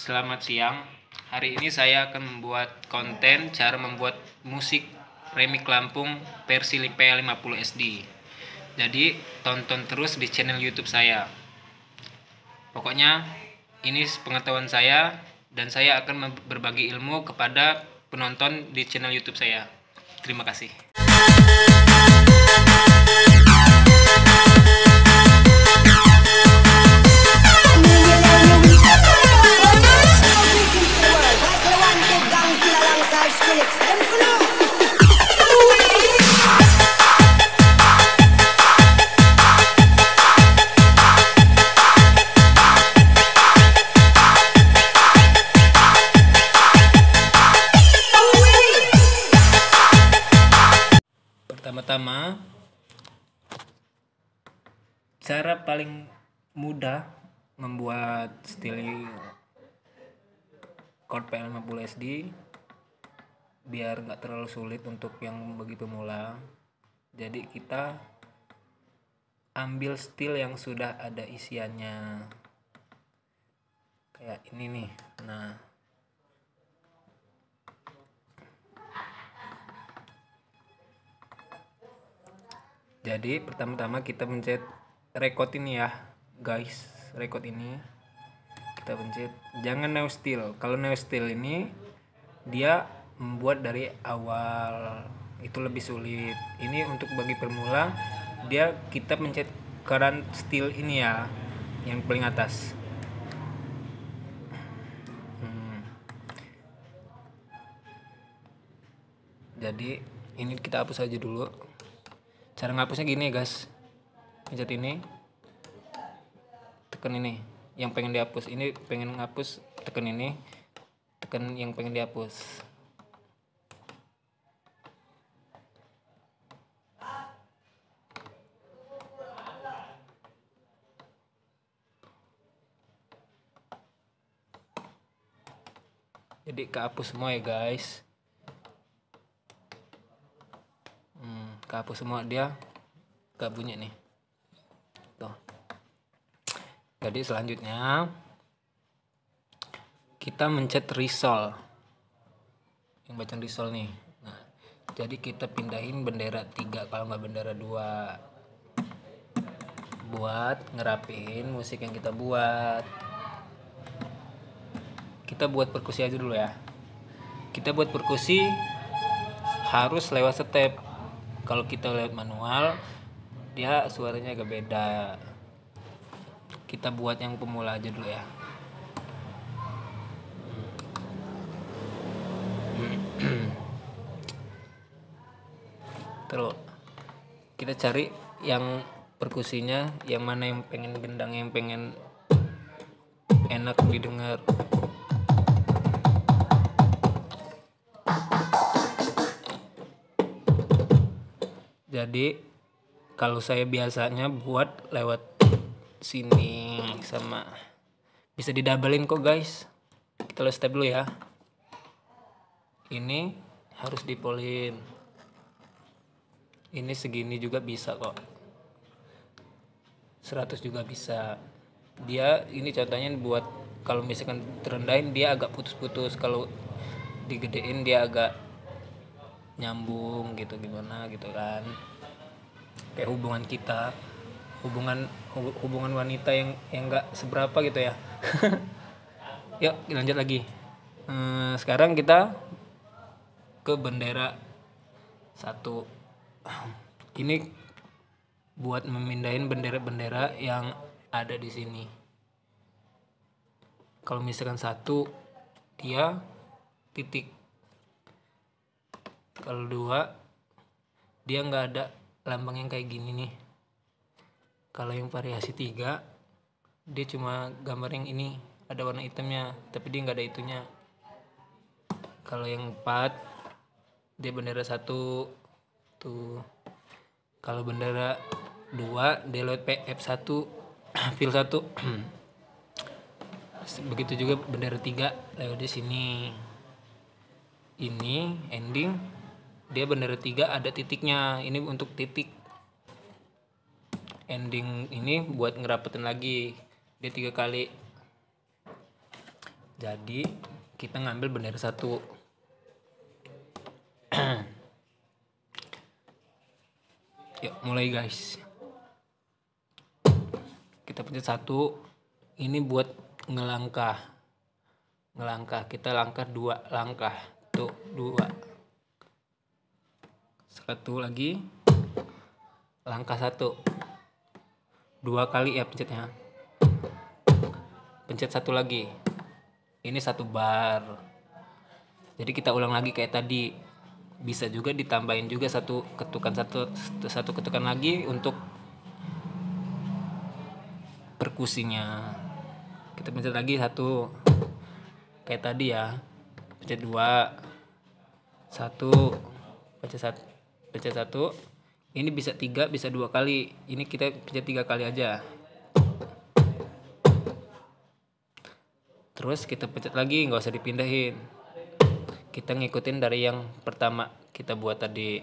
Selamat siang. Hari ini saya akan membuat konten cara membuat musik remix Lampung versi PL50 SD. Jadi tonton terus di channel YouTube saya. Pokoknya ini pengetahuan saya dan saya akan berbagi ilmu kepada penonton di channel YouTube saya. Terima kasih. Pertama-tama, cara paling mudah membuat style chord PL50 SD biar nggak terlalu sulit untuk yang bagi pemula. Jadi kita ambil style yang sudah ada isiannya kayak ini nih. Nah, jadi pertama-tama kita pencet record ini ya guys, record ini kita pencet, jangan new style. Kalau new style ini dia membuat dari awal itu lebih sulit. Ini untuk bagi pemula, dia kita pencet current style ini ya, yang paling atas. Jadi ini kita hapus aja dulu. Cara ngapusnya gini ya guys, pencet ini, tekan ini yang pengen dihapus, ini pengen ngapus, tekan ini, tekan yang pengen dihapus. Jadi kehapus semua ya guys. Kehapus semua, dia gak bunyi nih tuh. Jadi selanjutnya kita mencet resolve, yang bacaan resolve nih. Nah, jadi kita pindahin bendera 3 kalau nggak bendera 2 buat ngerapiin musik yang kita buat. Kita buat perkusi aja dulu ya. Kita buat perkusi harus lewat step. Kalau kita lewat manual, dia suaranya agak beda. Kita buat yang pemula aja dulu ya. Terus kita cari yang perkusinya, yang mana yang pengen gendang, yang pengen enak didengar. Jadi kalau saya biasanya buat lewat sini sama, bisa didabelin kok guys. Kita lihat step dulu ya. Ini harus dipolin. Ini segini juga bisa kok. 100 juga bisa. Dia ini contohnya buat kalau misalkan terendahin dia agak putus-putus, kalau digedein dia agak nyambung gitu, gimana gitu kan. Kayak hubungan kita, hubungan wanita yang enggak seberapa gitu ya. Yuk lanjut lagi. Sekarang kita ke bendera 1. Ini buat memindahin bendera-bendera yang ada di sini. Kalau misalkan 1 dia titik, kalau 2 dia nggak ada lambang yang kayak gini nih. Kalau yang variasi 3 dia cuma gambar yang ini, ada warna hitamnya tapi dia nggak ada itunya. Kalau yang 4 dia bendera 1 tuh. Kalau bendera 2 dia lewat PF1 fil 1. Begitu juga bendera 3 lewat di sini. Ini ending dia bendera 3 ada titiknya, ini untuk titik. Ending ini buat ngerapetin lagi, dia 3 kali. Jadi kita ngambil bendera satu. Yuk mulai guys. Kita pencet satu. Ini buat ngelangkah. Kita langkah 2 langkah. Tuh 2. Satu lagi. Langkah 1. 2 kali ya pencetnya. Pencet satu lagi. Ini 1 bar. Jadi kita ulang lagi kayak tadi. Bisa juga ditambahin juga satu ketukan lagi untuk perkusinya. Kita pencet lagi 1 kayak tadi ya. Pencet 2. 1. Pencet 1. Ini bisa 3, bisa 2 kali. Ini kita pencet 3 kali aja. Terus kita pencet lagi, nggak usah dipindahin. Kita ngikutin dari yang pertama kita buat tadi.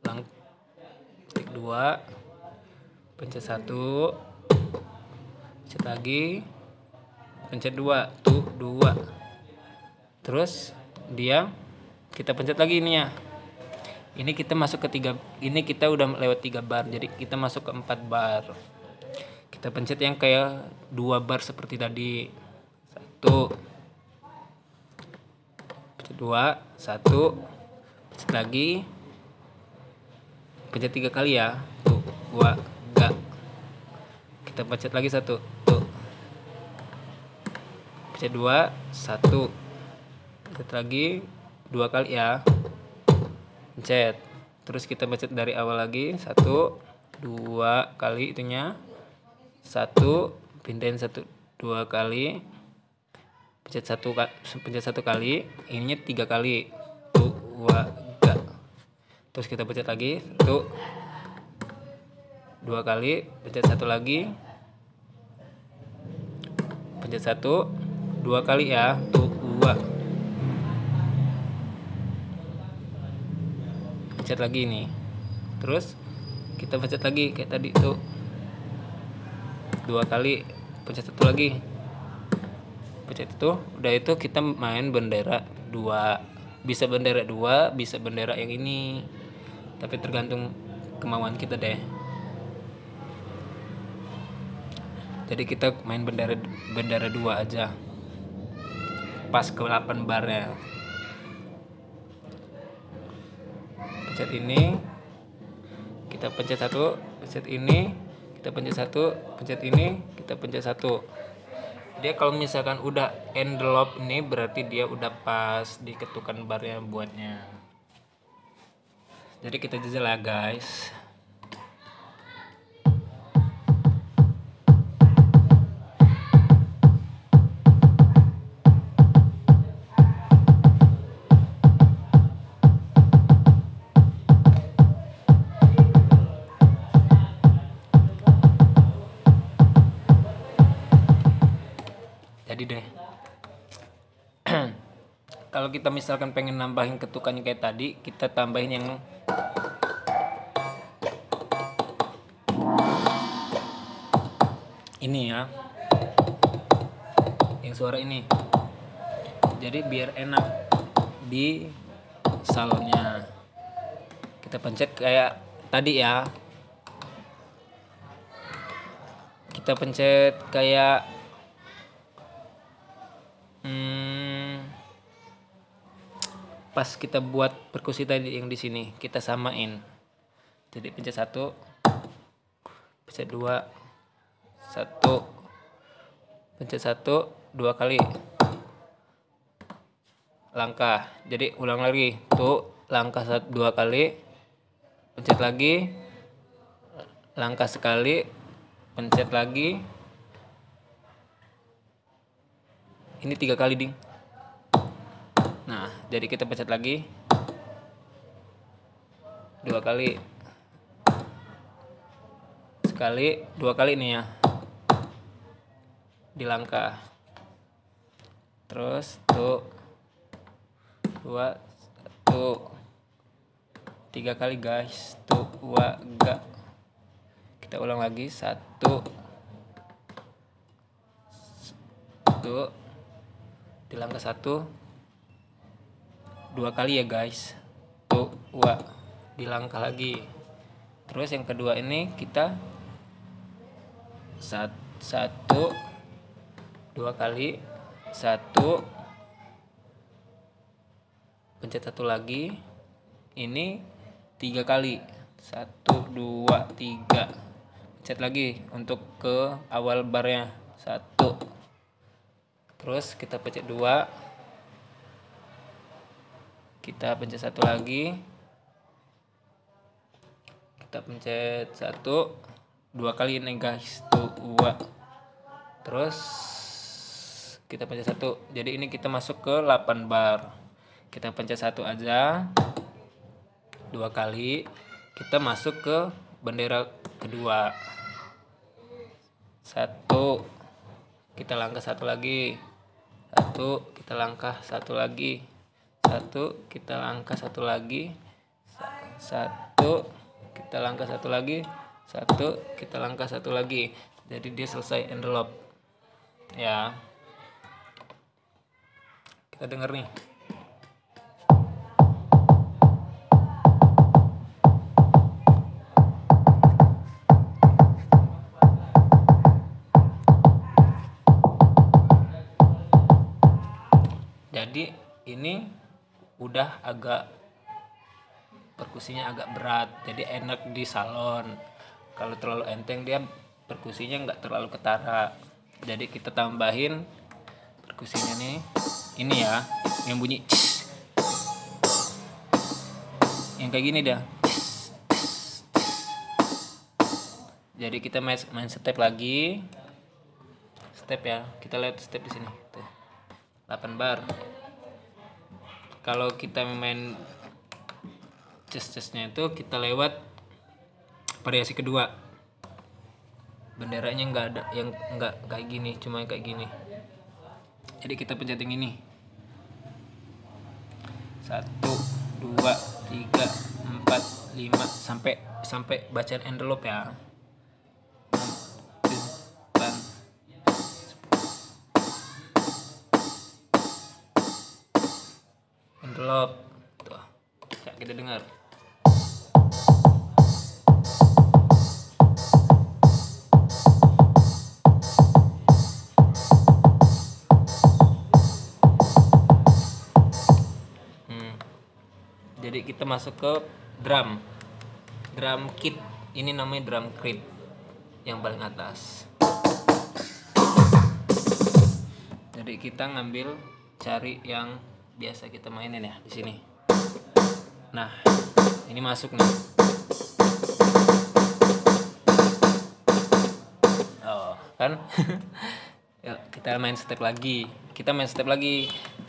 Klik 2. Pencet 1. Pencet lagi. Pencet 2. Tuh 2. Terus dia kita pencet lagi ini ya. Ini kita masuk ke 3. Ini kita udah lewat 3 bar. Jadi kita masuk ke 4 bar. Kita pencet yang kayak 2 bar seperti tadi. 1. Pencet 2. 1. Pencet lagi. Pencet 3 kali ya. Tuh 2. Enggak. Kita pencet lagi 1. Tuh. Pencet 2. 1. Pencet lagi 2 kali ya. Pencet. Terus kita pencet dari awal lagi. 1 2 kali itunya. 1 pindahin 1 2 kali. Pencet 1 kali. Ininya 3 kali. Tuh 2 3. Terus kita pencet lagi. Tuh 2 kali. Pencet 1 lagi. Pencet 1 2 kali ya. Tuh 2. Pencet lagi nih. Terus kita pencet lagi kayak tadi tuh 2 kali. Pencet 1 lagi. Pencet itu. Udah itu kita main bendera 2. Bisa bendera 2, bisa bendera yang ini. Tapi tergantung kemauan kita deh. Jadi kita main bendera 2 aja. Pas ke 8 barnya. Pencet ini, kita pencet 1, pencet ini, kita pencet 1, pencet ini, kita pencet 1. Dia kalau misalkan udah envelope ini berarti dia udah pas diketukan barnya buatnya. Jadi kita jajal lah guys. Jadi deh. Kalau kita misalkan pengen nambahin ketukannya kayak tadi, kita tambahin yang ini ya. Yang suara ini. Jadi biar enak di salonnya. Kita pencet kayak tadi ya. Kita pencet kayak pas kita buat perkusi tadi yang di sini kita samain. Jadi pencet 1, pencet 2, 1, pencet 1, 2 kali langkah. Jadi ulang lagi tuh langkah 2 kali, pencet lagi, langkah sekali, pencet lagi. Ini 3 kali ding. Nah, jadi kita pencet lagi 2 kali. Sekali, 2 kali nih ya. Di langkah. Terus tuh 2 tuh 3 kali guys. Tuh 2 enggak. Kita ulang lagi 1 tuh di langkah 1 2 kali ya guys, tuh di langkah lagi. Terus yang kedua ini kita 1 2 kali, 1 pencet 1 lagi, ini 3 kali, 1 2 3, pencet lagi untuk ke awal barnya 1, terus kita pencet 2, kita pencet 1 lagi, kita pencet 1 2 kali nih guys, tuh 2, terus kita pencet 1, jadi ini kita masuk ke 8 bar. Kita pencet 1 aja 2 kali, kita masuk ke bendera kedua 1, kita langkah 1 lagi, 1 kita langkah 1 lagi, 1 kita langkah 1 lagi, 1 kita langkah 1 lagi, 1 kita langkah 1 lagi. Jadi dia selesai envelope ya. Kita denger nih. Jadi ini udah agak perkusinya agak berat, jadi enak di salon. Kalau terlalu enteng dia perkusinya nggak terlalu ketara. Jadi kita tambahin perkusinya nih, ini ya, yang bunyi yang kayak gini dah. Jadi kita main step lagi, step ya, kita lihat step di sini tuh 8 bar. Kalau kita main chest-chestnya itu kita lewat variasi kedua, benderanya nggak ada yang nggak kayak gini, cuma kayak gini. Jadi kita pencet yang ini 1 2 3 4 5 sampai bacaan envelope ya. Envelope tuh, kita dengar. Jadi kita masuk ke drum kit, ini namanya drum kit yang paling atas. Jadi kita ngambil cari yang biasa kita mainin ya di sini. Nah, ini masuk nih. Oh, kan? Yuk, kita main step lagi.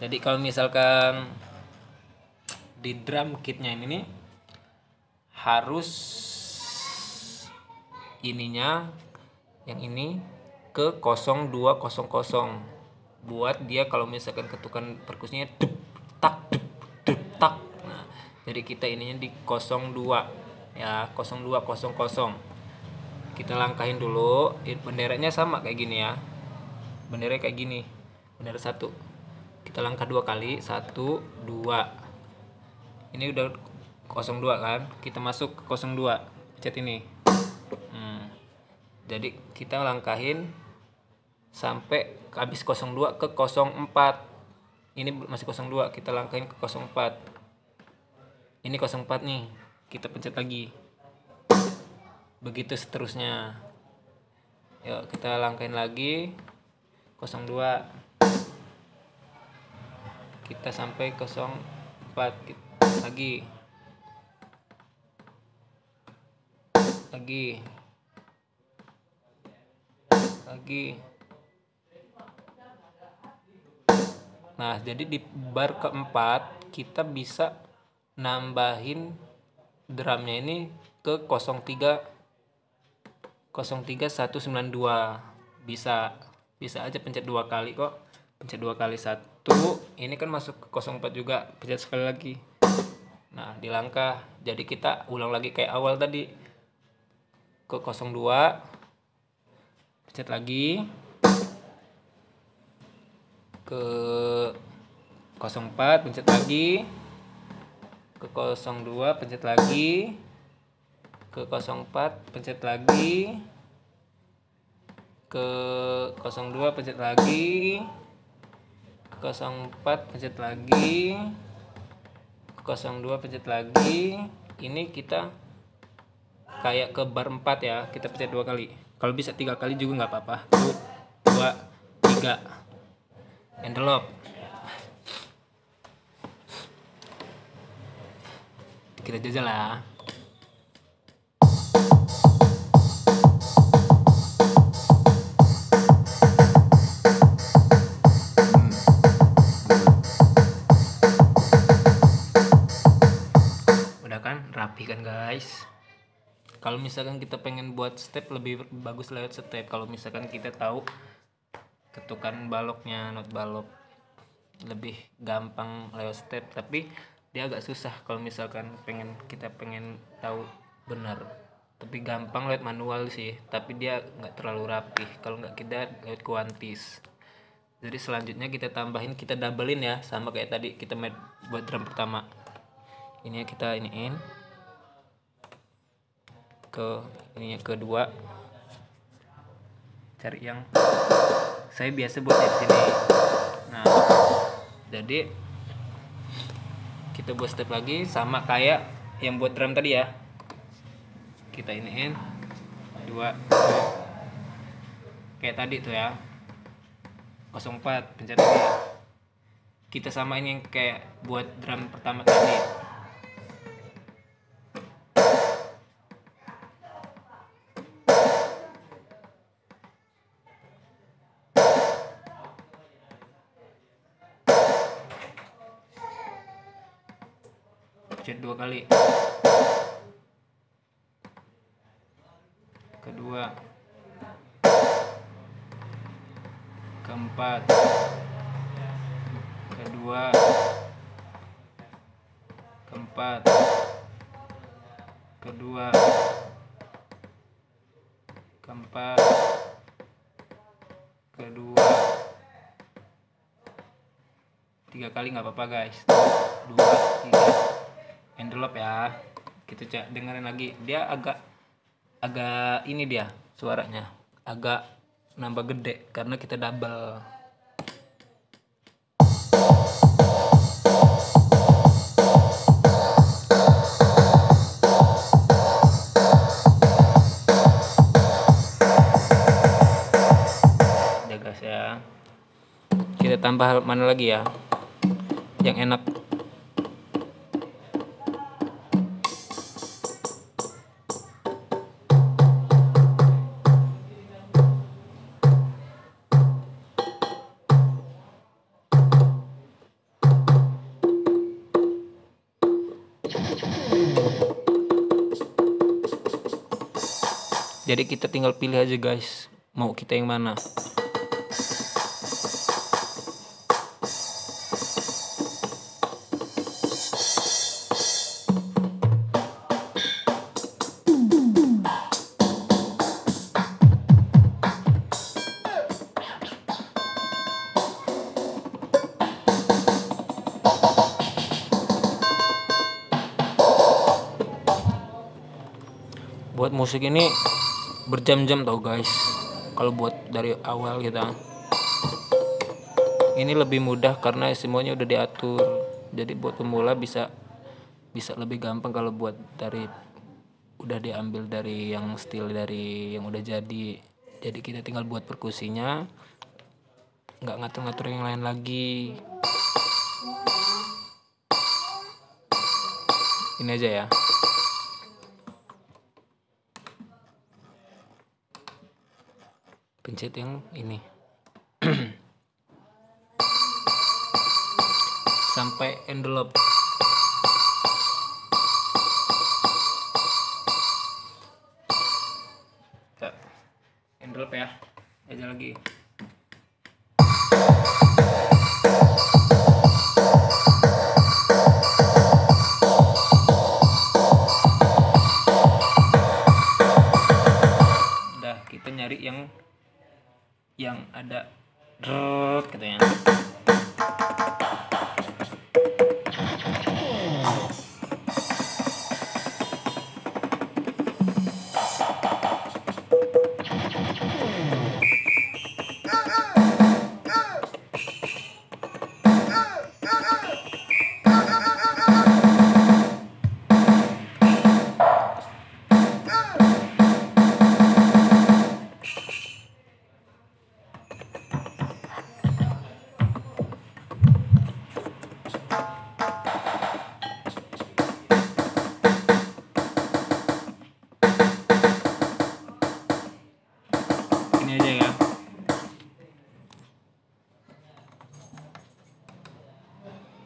Jadi kalau misalkan di drum kitnya ini nih, harus ininya yang ini ke 0200 buat dia kalau misalkan ketukan perkusinya dup tak. Nah, jadi kita ininya di 02 ya, 0200. Kita langkahin dulu, benderanya sama kayak gini ya, bendera kayak gini, bendera 1, kita langkah 2 kali, 1 2, ini udah 02 kan, kita masuk ke 02, pencet ini. Jadi kita langkahin sampai habis 02 ke 04, ini masih 02, kita langkahin ke 04, ini 04 nih, kita pencet lagi, begitu seterusnya. Yuk kita langkahin lagi 02, kita sampai 04 lagi Nah, jadi di bar keempat kita bisa nambahin drumnya ini ke 03192, bisa aja pencet 2 kali kok, pencet 2 kali, 1, ini kan masuk ke 04 juga, pencet sekali lagi. Nah, di langkah, jadi kita ulang lagi kayak awal tadi, ke 02, pencet lagi, ke 04 pencet lagi, ke 02 pencet lagi, ke 04 pencet lagi, ke 02 pencet lagi, ke 04 pencet lagi, ke 02 pencet lagi. Ini kita kayak ke bar 4 ya, kita pencet 2 kali. Kalau bisa 3 kali juga nggak apa-apa. 1, 2, 3. Envelope. Kita jajal lah. Udah kan, rapi kan guys. Kalau misalkan kita pengen buat step, lebih bagus lewat step. Kalau misalkan kita tahu ketukan baloknya, not balok, lebih gampang lewat step. Tapi dia agak susah kalau misalkan kita pengen tahu benar. Tapi gampang lewat manual sih, tapi dia nggak terlalu rapih. Kalau nggak kita lewat kuantis. Jadi selanjutnya kita tambahin, kita doublein ya, sama kayak tadi kita buat drum pertama. Ini kita iniin ke ini kedua, cari yang saya biasa buat di sini. Nah, jadi kita buat step lagi sama kayak yang buat drum tadi ya. Kita iniin 2 kayak tadi tuh ya. 04 pencet lagi. Kita samain yang kayak buat drum pertama tadi. Pencet 2 kali. Kedua, keempat, kedua, keempat, kedua, keempat, kedua, 3 kali nggak apa-apa guys. 2, 3. Envelope ya. Kita dengerin lagi. Dia agak ini dia suaranya agak nambah gede karena kita double. Udah guys ya. Kita tambah mana lagi ya yang enak. Jadi kita tinggal pilih aja guys, mau kita yang mana. Buat musik ini berjam-jam tau guys. Kalau buat dari awal kita ini lebih mudah karena semuanya udah diatur. Jadi buat pemula bisa lebih gampang kalau buat dari udah diambil dari yang style dari yang udah jadi. Jadi kita tinggal buat perkusinya, nggak ngatur-ngatur yang lain lagi. Ini aja ya. Pencet yang ini sampai envelope. Envelope ya, aja lagi. Udah, kita nyari yang ada drop katanya.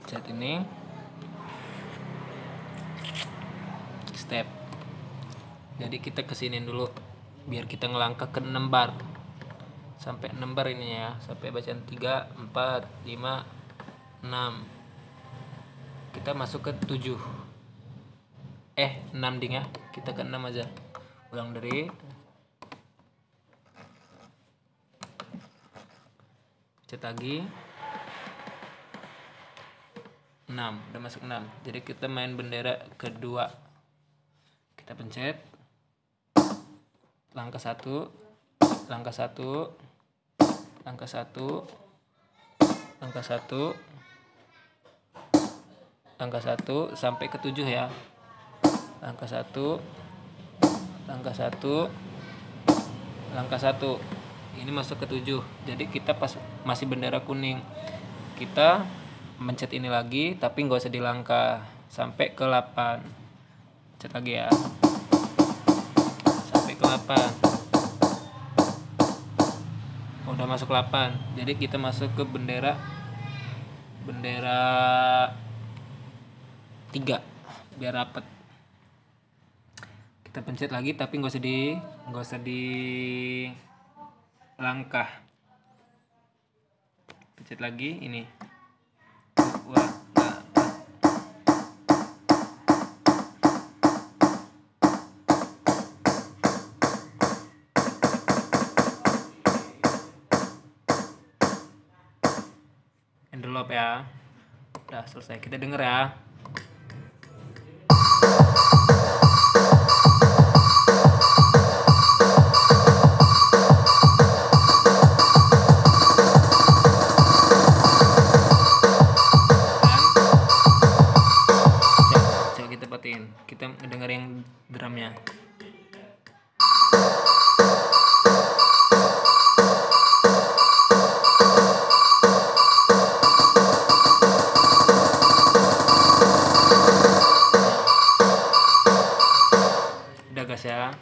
Pencet ini step. Jadi kita kesinin dulu biar kita ngelangkah ke 6 bar. Sampai 6 bar ini ya, sampai bacaan 3, 4, 5, 6. Kita masuk ke 7. 6 ding ya. Kita ke 6 aja. Ulang dari pencet lagi 6, udah masuk 6. Jadi kita main bendera kedua. Kita pencet langkah 1, langkah 1, langkah 1, langkah 1, langkah 1 sampai ke 7 ya. Langkah 1, langkah 1, langkah 1. Ini masuk ke 7. Jadi kita pas masih bendera kuning, kita mencet ini lagi tapi nggak usah dilangkah sampai ke 8. Pencet lagi ya sampai ke 8. Udah masuk 8. Jadi kita masuk ke bendera 3 biar rapet. Kita pencet lagi tapi nggak usah di langkah. Pencet lagi ini. Envelope ya. Udah selesai. Kita denger ya. Kita ngedenger yang drumnya. Udah guys ya.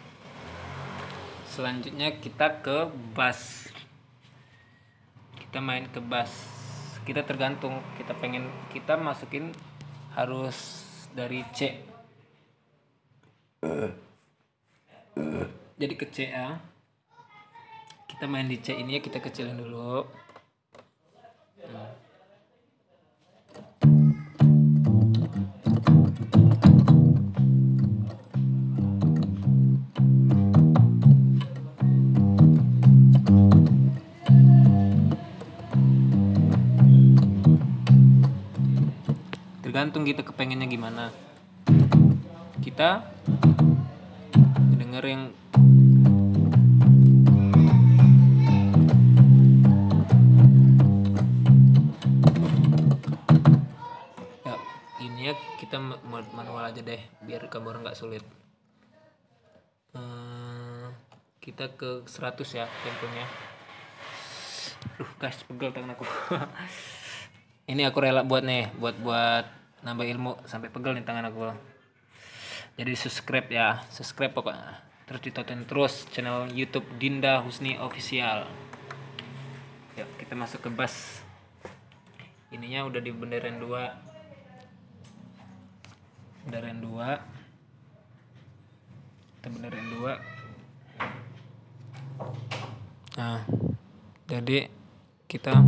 Selanjutnya kita ke bass. Kita main ke bass. Kita tergantung kita masukin harus dari C. Jadi ke C ya. Kita main di C ini ya, kita kecilin dulu. Tergantung kita kepengennya gimana. Kita denger yang ya ini ya, kita manual aja deh biar gambar nggak sulit. Kita ke 100 ya temponya. Guys, pegel tangan aku. Ini aku rela buat buat nambah ilmu, sampai pegel nih tangan aku. Jadi subscribe ya, subscribe pokoknya. Terus ditonton terus channel YouTube Dinda Husni Official. Yuk kita masuk ke bass. Ininya udah di benderan 2. Benderan 2. Kita benderan 2. Nah, jadi kita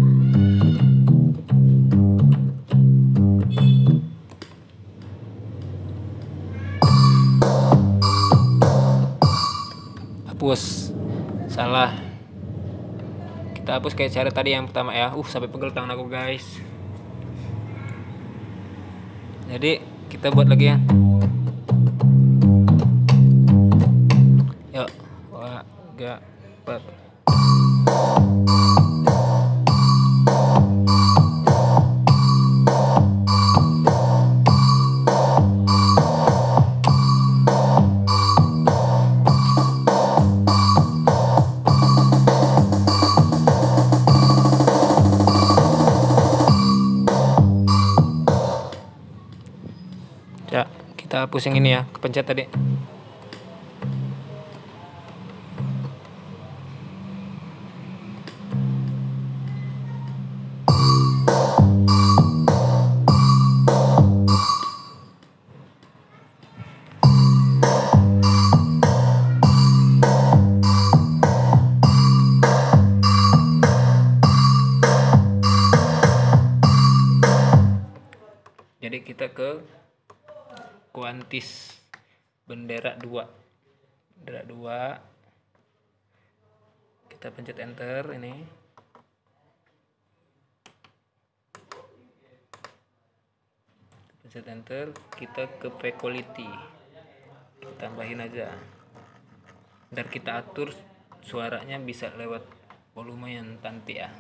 hapus, salah, kita hapus kayak cara tadi yang pertama ya. Sampai pegel tangan aku guys. Jadi kita buat lagi ya. Yuk 2, 3, 4. Ya, kita hapus yang ini ya, kepencet tadi. nanti kita ke kuantis bendera 2 kita pencet enter. Ini pencet enter, kita ke quality, kita tambahin aja dan kita atur suaranya bisa lewat volume yang cantik ya.